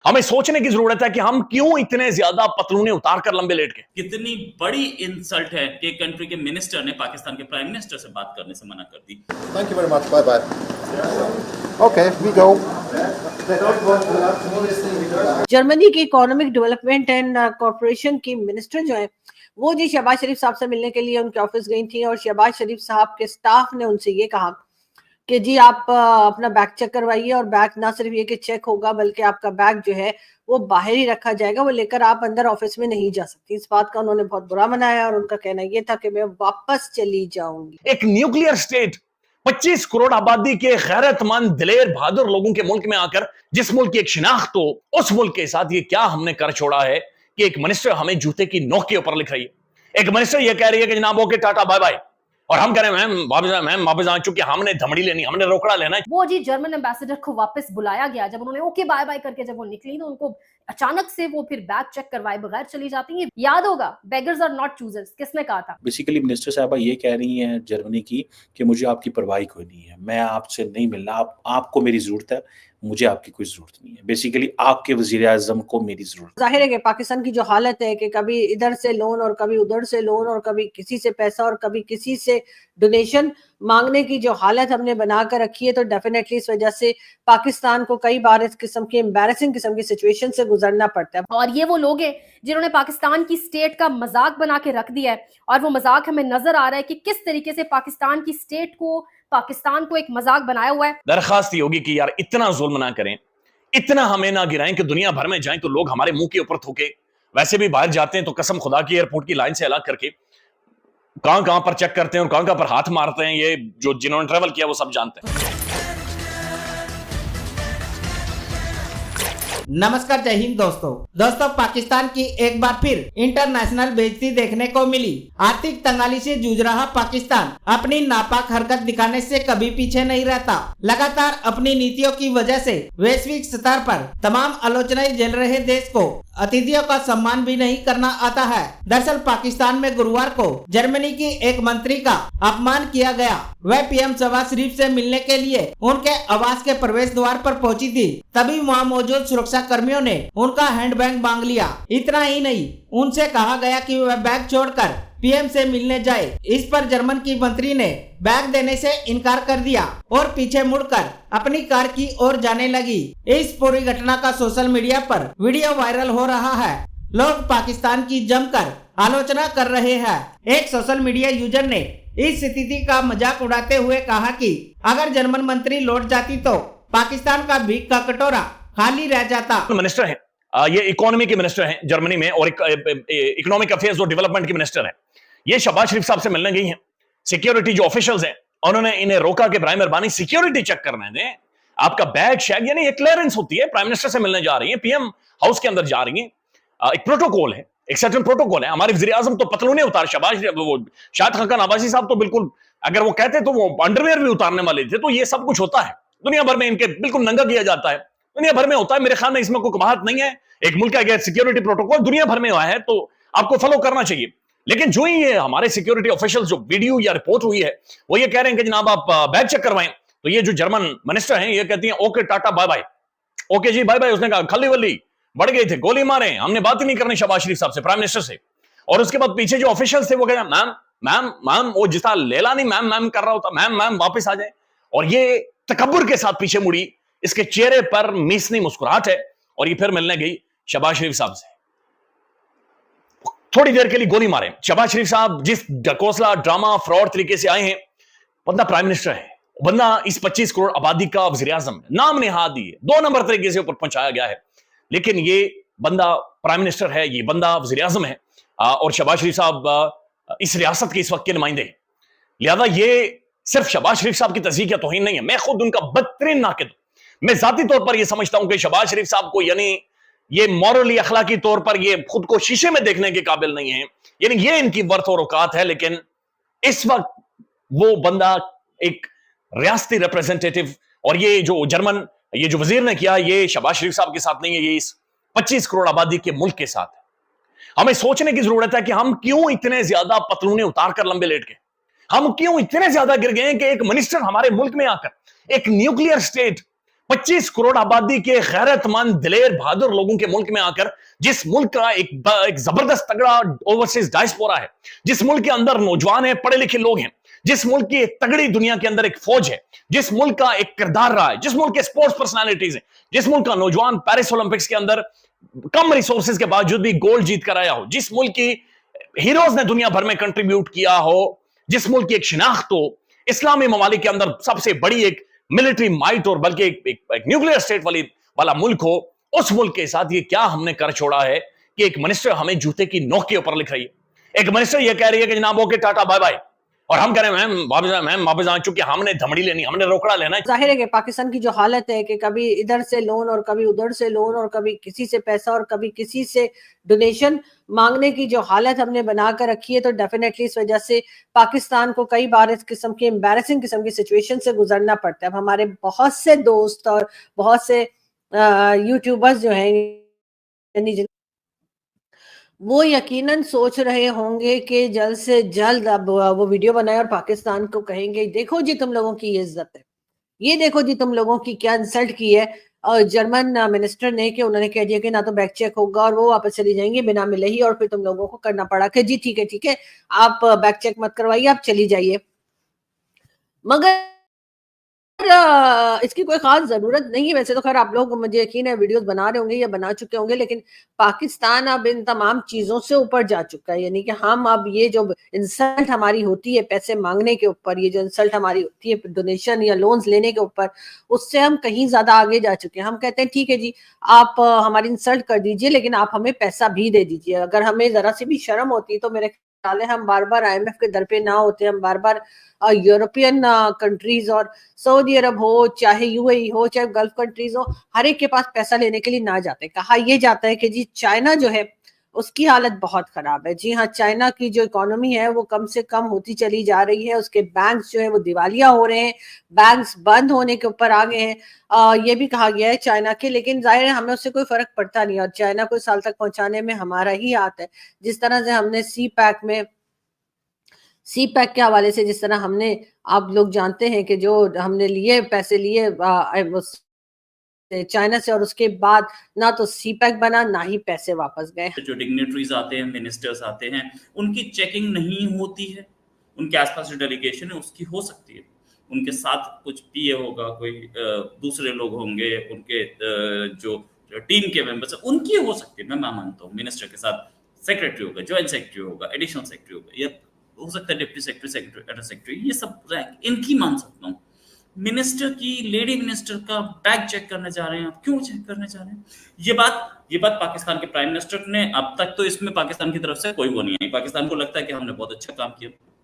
हमें सोचने की जरूरत है कि हम क्यों इतने ज्यादा पतलूने उतार कर लंबे लेट के। कितनी बड़ी इंसल्ट है कि कंट्री के मिनिस्टर ने पाकिस्तान के प्राइम मिनिस्टर से बात करने से मना कर दी। Thank you very much. Bye bye. Okay, we go. Germany की इकोनॉमिक डेवलपमेंट एंड कॉर्पोरेशन की मिनिस्टर जो है वो जी शहबाज शरीफ साहब से मिलने के लिए उनके ऑफिस गई थी और शहबाज शरीफ साहब के स्टाफ ने उनसे ये कहा कि जी आप अपना बैग चेक करवाइए और बैग ना सिर्फ ये कि चेक होगा बल्कि आपका बैग जो है वो बाहर ही रखा जाएगा, वो लेकर आप अंदर ऑफिस में नहीं जा सकती। इस बात का उन्होंने बहुत बुरा मनाया और उनका कहना ये था कि मैं वापस चली जाऊंगी। एक न्यूक्लियर स्टेट 25 करोड़ आबादी के गैरतमंद दिलेर बहादुर लोगों के मुल्क में आकर जिस मुल्क की एक शिनाख्त हो, उस मुल्क के साथ ये क्या हमने कर छोड़ा है कि एक मिनिस्टर हमें जूते की नोक के ऊपर लिख रही है। एक मिनिस्टर ये कह रही है कि जनाब ओके टाटा बाय बाय, और हम कह रहे हैं मैम वापस आ, चूंकि हमने धमड़ी लेनी, हमने रोकड़ा लेना है। वो जी जर्मन एम्बेसडर को वापस बुलाया गया, जब उन्होंने ओके बाय बाय करके जब वो निकली तो उनको अचानक से वो फिर बैग चेक करवाए बगैर चली जाती है। याद होगा बेगर्स आर नॉट चूजर्स, किसने कहा था? बेसिकली मिनिस्टर साहबा ये कह रही हैं जर्मनी की कि मुझे आपकी परवाह कोई नहीं है, मैं आपसे नहीं मिलना, आपको मेरी जरूरत है, मुझे आपकी कोई जरूरत नहीं है। बेसिकली आपके वजीर आजम को मेरी जरूरत है। जाहिर है कि पाकिस्तान की जो हालत है कि कभी इधर से लोन और कभी उधर से लोन और कभी किसी से पैसा और कभी किसी से डोनेशन मांगने की जो हालत हमने बनाकर रखी है, तो डेफिनेटली इस वजह से पाकिस्तान को कई बार इस किस्म की एम्बैरेसिंग किस्म की सिचुएशन से गुजरना पड़ता है। और ये वो लोग हैं जिन्होंने पाकिस्तान की स्टेट का मजाक बना के रख दिया है, और वो मजाक हमें नजर आ रहा है कि किस तरीके से पाकिस्तान की स्टेट को, पाकिस्तान को एक मजाक बनाया हुआ है। दरखास्त ये होगी कि यार इतना जुल्म ना करें, इतना हमें ना गिराएं कि दुनिया भर में जाएं तो लोग हमारे मुंह के ऊपर थूके। वैसे भी बाहर जाते हैं तो कसम खुदा की एयरपोर्ट की लाइन से अलग करके कहां पर चेक करते हैं और कहां पर हाथ मारते हैं, ये जो जिन्होंने ट्रेवल किया वो सब जानते हैं। नमस्कार, जय हिंद दोस्तों पाकिस्तान की एक बार फिर इंटरनेशनल बेइज्जती देखने को मिली। आर्थिक तंगाली से जूझ रहा पाकिस्तान अपनी नापाक हरकत दिखाने से कभी पीछे नहीं रहता। लगातार अपनी नीतियों की वजह से वैश्विक स्तर पर तमाम आलोचनाएं झेल रहे देश को अतिथियों का सम्मान भी नहीं करना आता है। दरअसल पाकिस्तान में गुरुवार को जर्मनी की एक मंत्री का अपमान किया गया। वह पीएम शहबाज शरीफ से मिलने के लिए उनके आवास के प्रवेश द्वार पर पहुंची थी, तभी वहां मौजूद सुरक्षा कर्मियों ने उनका हैंडबैग मांग लिया। इतना ही नहीं, उनसे कहा गया कि वह बैग छोड़कर पीएम से मिलने जाए। इस पर जर्मन की मंत्री ने बैग देने से इनकार कर दिया और पीछे मुड़कर अपनी कार की ओर जाने लगी। इस पूरी घटना का सोशल मीडिया पर वीडियो वायरल हो रहा है। लोग पाकिस्तान की जमकर आलोचना कर रहे हैं। एक सोशल मीडिया यूजर ने इस स्थिति का मजाक उड़ाते हुए कहा कि अगर जर्मन मंत्री लौट जाती तो पाकिस्तान का भीख का कटोरा खाली रह जाता। मिनिस्टर है ये इकोनॉमी के मिनिस्टर हैं जर्मनी में, और इकोनॉमिक अफेयर्स और डेवलपमेंट के मिनिस्टर हैं। ये शहबाज शरीफ साहब से मिलने गई हैं। सिक्योरिटी जो ऑफिशियल्स हैं उन्होंने इन्हें रोका कि प्राइम मेहरबानी सिक्योरिटी चेक करने दें, आपका बैग शैग, यानी एक क्लियरेंस होती है। प्राइम मिनिस्टर से मिलने जा रही है, पीएम हाउस के अंदर जा रही है, एक प्रोटोकॉल है, एक सर्टेन प्रोटोकॉल है। हमारे वजीर आजम तो पतलूने उतार, शाहिद खान अब्बासी साहब तो बिल्कुल अगर वो कहते तो वो अंडरवेयर भी उतारने वाले थे। तो ये सब कुछ होता है दुनिया भर में, इनके बिल्कुल नंगा किया जाता है, दुनिया भर में होता है। मेरे ख्याल में इसमें कोई कबाहत नहीं है। एक मुल्क का अगर सिक्योरिटी प्रोटोकॉल दुनिया भर में हुआ है तो आपको फॉलो करना चाहिए। लेकिन जो ही ये हमारे सिक्योरिटी ऑफिशियल्स जो वीडियो या रिपोर्ट हुई है वो ये कह रहे हैं कि जनाब आप बैग चेक करवाएं, तो ये जो जर्मन मिनिस्टर हैं ये कहती हैं okay ta ta bye bye, okay जी बाय बाय। उसने कहा खली वल्ली बढ़ गए थे, गोली मारे, हमने बात ही नहीं करनी शहबाज शरीफ साहब से, प्राइम मिनिस्टर से। और उसके बाद पीछे जो ऑफिशियल्स थे वो कहते मैम मैम मैम, वो जिस तरह लेला नहीं मैम मैम कर रहा होता, मैम मैम वापस आ जाए। और ये तकब्बुर के साथ पीछे मुड़ी, इसके चेहरे पर मीसनी मुस्कुराहट है, और ये फिर मिलने गई शहबाज शरीफ साहब से। थोड़ी देर के लिए गोली मारे। शहबाज शरीफ साहब जिस ढकोसला ड्रामा फ्रॉड तरीके से आए हैं, बंदा प्राइम मिनिस्टर है, बंदा इस 25 करोड़ आबादी का वजीर आजम, नाम नेहाद ही 2 नंबर तरीके से ऊपर पहुंचाया गया है, लेकिन ये बंदा प्राइम मिनिस्टर है, ये बंदा वजीर आजम है, और शहबाज शरीफ साहब इस रियासत के इस वक्त के नुमाइंदे हैं। लिहाजा ये सिर्फ शहबाज शरीफ साहब की तस्दीक या तौहीन नहीं है, मैं खुद उनका बदतरीन नाकिद। मैं जाती तौर पर यह समझता हूं कि शहबाज शरीफ साहब को, यानी ये मॉरली अखलाकी तौर पर ये खुद को शीशे में देखने के काबिल नहीं है, यानी ये इनकी वर्थ और औकात है। लेकिन इस वक्त वो बंदा एक रियासती रिप्रेजेंटेटिव, और ये जो जर्मन ये जो वजीर ने किया, ये शहबाज शरीफ साहब के साथ नहीं है, ये इस 25 करोड़ आबादी के मुल्क के साथ है। हमें सोचने की जरूरत है कि हम क्यों इतने ज्यादा पतलूने उतार कर लंबे लेट गए, हम क्यों इतने ज्यादा गिर गए कि एक मिनिस्टर हमारे मुल्क में आकर एक न्यूक्लियर स्टेट 25 करोड़ आबादी के गैरतमंद दिलेर बहादुर लोगों के मुल्क में आकर, जिस मुल्क का एक जबरदस्त तगड़ा ओवरसीज डायस्पोरा है, जिस मुल्क के अंदर नौजवान है, पढ़े लिखे लोग हैं, जिस मुल्क की एक तगड़ी दुनिया के अंदर एक फौज है, जिस मुल्क का एक किरदार रहा है, जिस मुल्क के स्पोर्ट्स पर्सनालिटीज हैं, जिस मुल्क का नौजवान पेरिस ओलंपिक्स के अंदर कम रिसोर्सेज के बावजूद भी गोल्ड जीत कर आया हो, जिस मुल्क की हीरोज ने दुनिया भर में कंट्रीब्यूट किया हो, जिस मुल्क की एक शिनाख्त हो, इस्लामी ममालिक के अंदर सबसे बड़ी एक मिलिट्री माइट और बल्कि एक न्यूक्लियर स्टेट वाला मुल्क हो, उस मुल्क के साथ ये क्या हमने कर छोड़ा है कि एक मिनिस्टर हमें जूते की नोक के ऊपर लिख रही है। एक मिनिस्टर ये कह रही है कि जनाब ओके टाटा बाय बाय, और हम कह रहे हैं मैम वापस आ, चूंकि हमने धमड़ी लेनी, हमने रोकड़ा लेना है। जाहिर है कि पाकिस्तान की जो हालत है कि कभी इधर से लोन और कभी उधर से लोन और कभी किसी से पैसा और कभी किसी से डोनेशन मांगने की जो हालत हमने बना कर रखी है, तो डेफिनेटली इस वजह से पाकिस्तान को कई बार इस किस्म की एम्बैरेसिंग किस्म की सिचुएशन से गुजरना पड़ता है। अब हमारे बहुत से दोस्त और बहुत से यूट्यूबर्स जो हैं वो यकीनन सोच रहे होंगे कि जल्द से जल्द अब वो वीडियो बनाए और पाकिस्तान को कहेंगे देखो जी तुम लोगों की ये इज्जत है, ये देखो जी तुम लोगों की क्या इंसल्ट की है और जर्मन मिनिस्टर ने, कि उन्होंने कह दिया कि ना तो बैक चेक होगा और वो वापस चली जाएंगी बिना मिले ही, और फिर तुम लोगों को करना पड़ा कि जी ठीक है आप बैक चेक मत करवाइए, आप चली जाइए। मगर इसकी कोई खास जरूरत नहीं है। वैसे तो खैर आप लोग, मुझे यकीन है, वीडियोस बना रहे होंगे या बना चुके होंगे, लेकिन पाकिस्तान अब इन तमाम चीजों से ऊपर जा चुका है। यानी कि हम अब ये जो इंसल्ट हमारी होती है पैसे मांगने के ऊपर, ये जो इंसल्ट हमारी होती है डोनेशन या लोन्स लेने के ऊपर, उससे हम कहीं ज्यादा आगे जा चुके हैं। हम कहते हैं ठीक है जी आप हमारी इंसल्ट कर दीजिए, लेकिन आप हमें पैसा भी दे दीजिए। अगर हमें जरा सी भी शर्म होती तो मेरे ख्याल है हम बार बार IMF के दर पे ना होते, हम बार बार यूरोपियन कंट्रीज और सऊदी अरब हो, चाहे UAE हो, चाहे गल्फ कंट्रीज हो, हर एक के पास पैसा लेने के लिए ना जाते। कहा यह जाता है कि जी चाइना जो है उसकी हालत बहुत खराब है। जी हाँ, चाइना की जो इकोनॉमी है वो कम से कम होती चली जा रही है, उसके बैंक्स जो है वो दिवालिया हो रहे हैं, बैंक्स बंद होने के ऊपर आ गए हैं। ये भी कहा गया है चाइना के, लेकिन जाहिर है हमें उससे कोई फर्क पड़ता नहीं, और चाइना को साल तक पहुंचाने में हमारा ही हाथ है। जिस तरह से हमने सी पैक के हवाले से, जिस तरह हमने, आप लोग जानते हैं कि जो हमने लिए पैसे लिए चाइना से, और उसके बाद ना तो सी पैक बना ना ही पैसे वापस गए। जो डिग्नेटरीज आते हैं, मिनिस्टर्स आते हैं, उनकी चेकिंग नहीं होती है। उनके आसपास जो डेलीगेशन है उसकी हो सकती है, उनके साथ कुछ PA होगा, कोई दूसरे लोग होंगे, उनके जो टीम के मेंबर्स हैं उनकी हो सकती है। मैं मानता हूँ मिनिस्टर के साथ सेक्रेटरी होगा, ज्वाइंट सेक्रेटरी होगा, एडिशनल सेक्रेटरी होगा, या हो सकता है डिप्टी सेक्रेटरी, ये सब रैंक इनकी मान सकता हूँ। मिनिस्टर की, लेडी मिनिस्टर का बैग चेक करने जा रहे हैं आप, क्यों चेक करने जा रहे हैं? ये बात पाकिस्तान के प्राइम मिनिस्टर ने, अब तक तो इसमें पाकिस्तान की तरफ से कोई वो नहीं है। पाकिस्तान को लगता है कि हमने बहुत अच्छा काम किया,